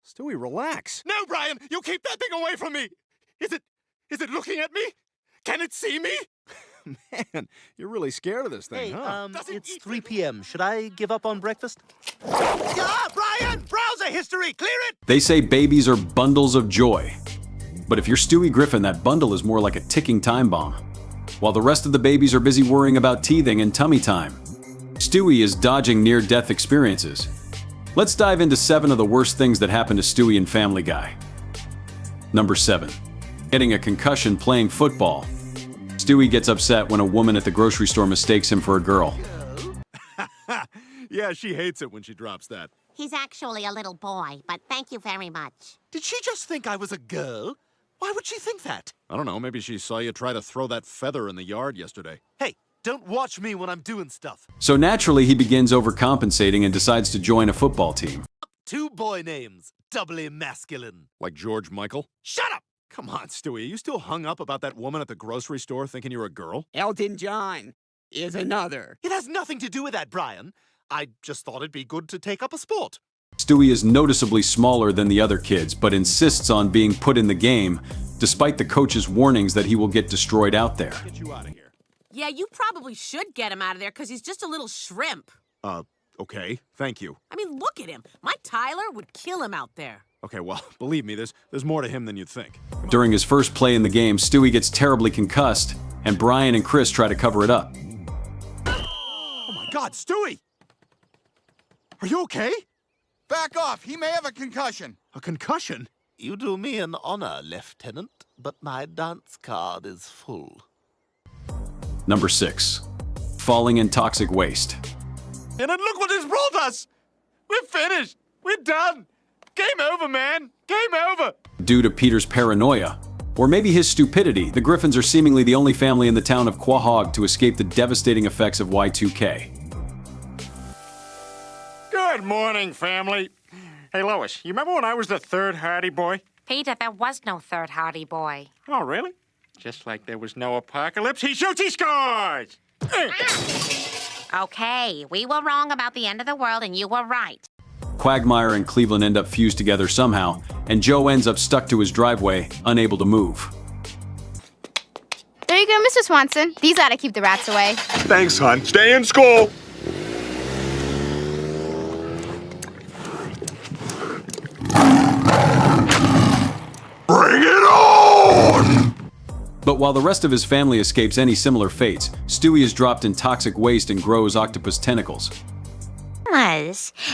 Stewie, relax. No, Brian, you keep that thing away from me. Is it looking at me? Can it see me? Man, you're really scared of this thing, huh? It's 3 p.m. Should I give up on breakfast? Brian! Browser history! Clear it! They say babies are bundles of joy. But if you're Stewie Griffin, that bundle is more like a ticking time bomb. While the rest of the babies are busy worrying about teething and tummy time, Stewie is dodging near-death experiences. Let's dive into 7 of the worst things that happen to Stewie in Family Guy. Number 7. Getting a concussion playing football. Stewie gets upset when a woman at the grocery store mistakes him for a girl. Yeah, she hates it when she drops that. He's actually a little boy, but thank you very much. Did she just think I was a girl? Why would she think that? I don't know, maybe she saw you try to throw that feather in the yard yesterday. Hey, don't watch me when I'm doing stuff. So naturally, he begins overcompensating and decides to join a football team. 2 boy names, doubly masculine. Like George Michael? Shut up! Come on, Stewie, are you still hung up about that woman at the grocery store thinking you're a girl? Elton John is another. It has nothing to do with that, Brian. I just thought it'd be good to take up a sport. Stewie is noticeably smaller than the other kids, but insists on being put in the game, despite the coach's warnings that he will get destroyed out there. Get you out of here. Yeah, you probably should get him out of there because he's just a little shrimp. Okay, thank you. I mean, look at him. My Tyler would kill him out there. Okay, well, believe me, there's more to him than you'd think. During his first play in the game, Stewie gets terribly concussed, and Brian and Chris try to cover it up. Oh my God, Stewie! Are you okay? Back off! He may have a concussion. A concussion? You do me an honor, Lieutenant, but my dance card is full. Number 6. Falling in toxic waste. And then look what this brought us! We're finished! We're done! Game over, man! Game over! Due to Peter's paranoia, or maybe his stupidity, the Griffins are seemingly the only family in the town of Quahog to escape the devastating effects of Y2K. Good morning, family. Hey, Lois, you remember when I was the third Hardy boy? Peter, there was no third Hardy boy. Oh, really? Just like there was no apocalypse, he shoots, he scores! Okay, we were wrong about the end of the world and you were right. Quagmire and Cleveland end up fused together somehow, and Joe ends up stuck to his driveway, unable to move. There you go, Mr. Swanson. These ought to keep the rats away. Thanks, hon. Stay in school. Bring it on! But while the rest of his family escapes any similar fates, Stewie is dropped in toxic waste and grows octopus tentacles.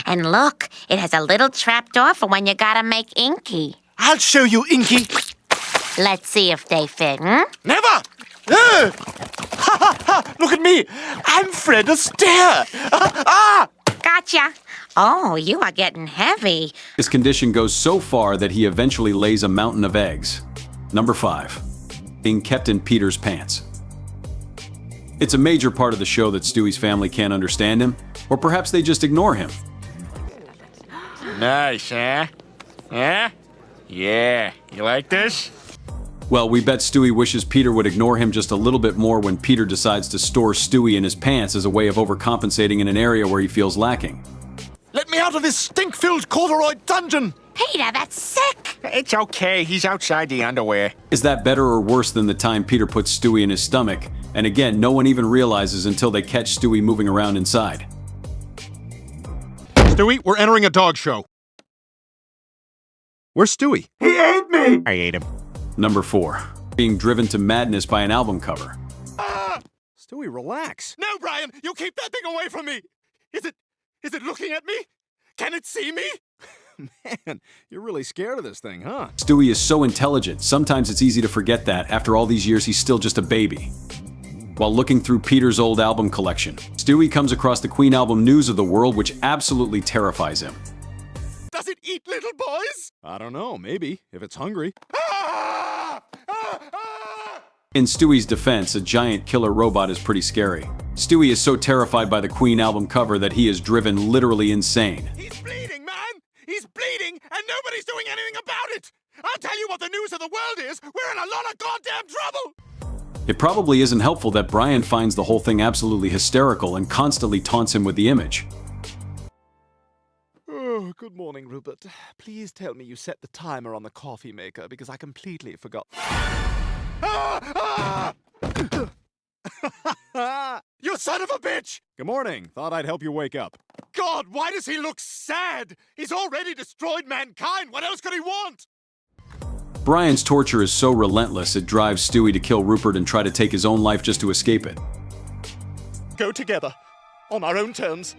And look, it has a little trapdoor for when you gotta make Inky. I'll show you, Inky. Let's see if they fit, hmm? Never! Ha ha ha! Look at me! I'm Fred Astaire! Gotcha. Oh, you are getting heavy. His condition goes so far that he eventually lays a mountain of eggs. Number 5. Being kept in Peter's pants. It's a major part of the show that Stewie's family can't understand him, or perhaps they just ignore him. Nice, huh? Huh? Yeah. You like this? Well, we bet Stewie wishes Peter would ignore him just a little bit more when Peter decides to store Stewie in his pants as a way of overcompensating in an area where he feels lacking. Let me out of this stink-filled corduroy dungeon! Peter, that's sick. It's okay. He's outside the underwear. Is that better or worse than the time Peter puts Stewie in his stomach? And again, no one even realizes until they catch Stewie moving around inside. Stewie, we're entering a dog show. Where's Stewie? He ate me! I ate him. Number 4. Being driven to madness by an album cover. Stewie, relax. No, Brian, you keep that thing away from me! Is it looking at me? Can it see me? Man, you're really scared of this thing, huh? Stewie is so intelligent, sometimes it's easy to forget that after all these years he's still just a baby. While looking through Peter's old album collection, Stewie comes across the Queen album News of the World, which absolutely terrifies him. Does it eat little boys? I don't know, maybe, if it's hungry. In Stewie's defense, a giant killer robot is pretty scary. Stewie is so terrified by the Queen album cover that he is driven literally insane. He's bleeding, man! He's bleeding, and nobody's doing anything about it! I'll tell you what the news of the world is! We're in a lot of goddamn trouble! It probably isn't helpful that Brian finds the whole thing absolutely hysterical and constantly taunts him with the image. Oh, good morning, Rupert. Please tell me you set the timer on the coffee maker because I completely forgot. You son of a bitch! Good morning. Thought I'd help you wake up. God, why does he look sad? He's already destroyed mankind. What else could he want? Brian's torture is so relentless it drives Stewie to kill Rupert and try to take his own life just to escape it. Go together. On our own terms.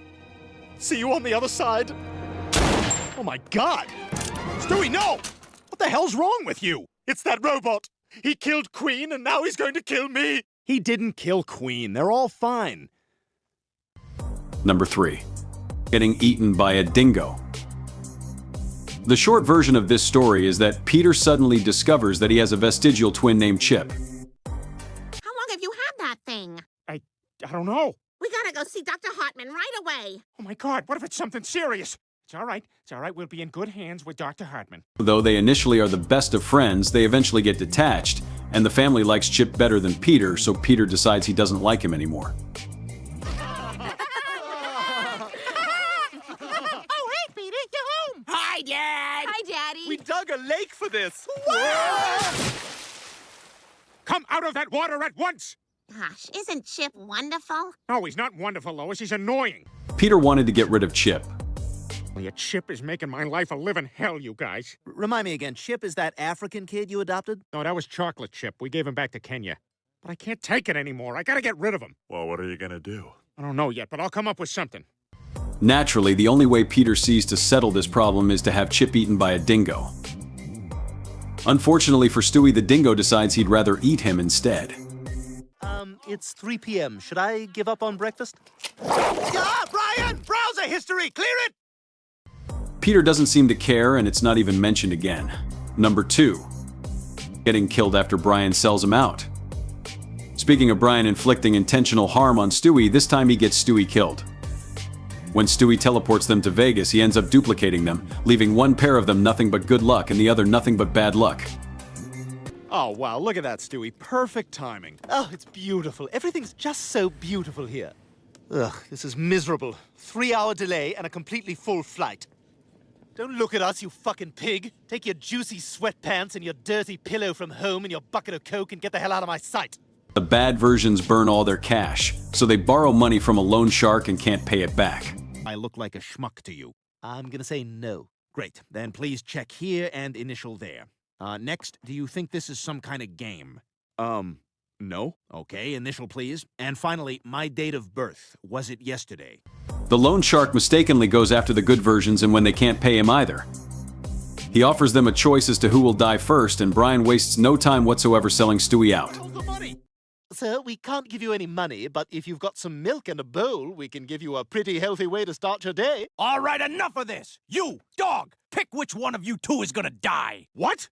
See you on the other side. Oh my God! Stewie, no! What the hell's wrong with you? It's that robot! He killed Queen and now he's going to kill me! He didn't kill Queen. They're all fine. Number 3. Getting eaten by a dingo. The short version of this story is that Peter suddenly discovers that he has a vestigial twin named Chip. How long have you had that thing? I don't know. We gotta go see Dr. Hartman right away. Oh my God, what if it's something serious? It's all right. We'll be in good hands with Dr. Hartman. Though they initially are the best of friends, they eventually get detached, and the family likes Chip better than Peter, so Peter decides he doesn't like him anymore. Oh, hey, Peter, you're home. Hi, Dad! Hi, Daddy. We dug a lake for this! Come out of that water at once! Gosh, isn't Chip wonderful? No, he's not wonderful, Lois. He's annoying. Peter wanted to get rid of Chip. Your Chip is making my life a living hell, you guys. Remind me again, Chip is that African kid you adopted? No, that was Chocolate Chip. We gave him back to Kenya. But I can't take it anymore. I gotta get rid of him. Well, what are you gonna do? I don't know yet, but I'll come up with something. Naturally, the only way Peter sees to settle this problem is to have Chip eaten by a dingo. Unfortunately for Stewie, the dingo decides he'd rather eat him instead. It's 3 p.m. Should I give up on breakfast? Brian! Browser history! Clear it! Peter doesn't seem to care, and it's not even mentioned again. Number 2. Getting killed after Brian sells him out. Speaking of Brian inflicting intentional harm on Stewie, this time he gets Stewie killed. When Stewie teleports them to Vegas, he ends up duplicating them, leaving one pair of them nothing but good luck and the other nothing but bad luck. Oh, wow. Look at that, Stewie. Perfect timing. Oh, it's beautiful. Everything's just so beautiful here. Ugh, this is miserable. 3-hour delay and a completely full flight. Don't look at us, you fucking pig. Take your juicy sweatpants and your dirty pillow from home and your bucket of Coke and get the hell out of my sight. The bad versions burn all their cash, so they borrow money from a loan shark and can't pay it back. I look like a schmuck to you. I'm gonna say no. Great. Then please check here and initial there. Next, do you think this is some kind of game? No. Okay, initial please. And finally, my date of birth. Was it yesterday? The loan shark mistakenly goes after the good versions, and when they can't pay him either, he offers them a choice as to who will die first, and Brian wastes no time whatsoever selling Stewie out. Hold the money! Sir, we can't give you any money, but if you've got some milk and a bowl, we can give you a pretty healthy way to start your day. All right, enough of this! You, dog, pick which one of you two is gonna die! What?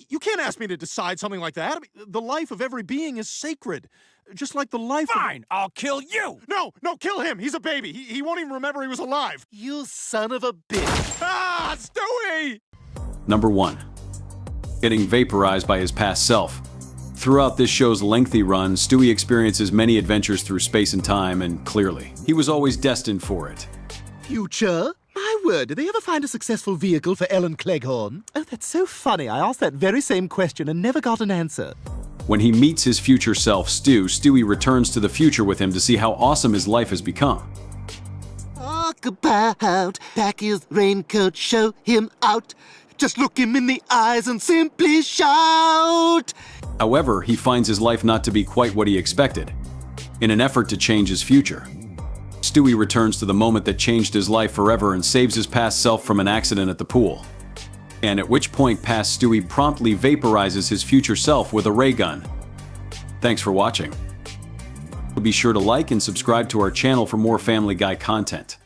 You can't ask me to decide something like that. I mean, the life of every being is sacred. Just like the life Fine, I'll kill you! No, kill him. He's a baby. He won't even remember he was alive. You son of a bitch. Ah, Stewie! Number 1. Getting vaporized by his past self. Throughout this show's lengthy run, Stewie experiences many adventures through space and time, and clearly, he was always destined for it. Future? My word, did they ever find a successful vehicle for Ellen Cleghorn? Oh, that's so funny. I asked that very same question and never got an answer. When he meets his future self, Stewie returns to the future with him to see how awesome his life has become. Talk about, pack his raincoat, show him out. Just look him in the eyes and simply shout. However, he finds his life not to be quite what he expected. In an effort to change his future, Stewie returns to the moment that changed his life forever and saves his past self from an accident at the pool. And at which point past Stewie promptly vaporizes his future self with a ray gun. Thanks for watching. Be sure to like and subscribe to our channel for more Family Guy content.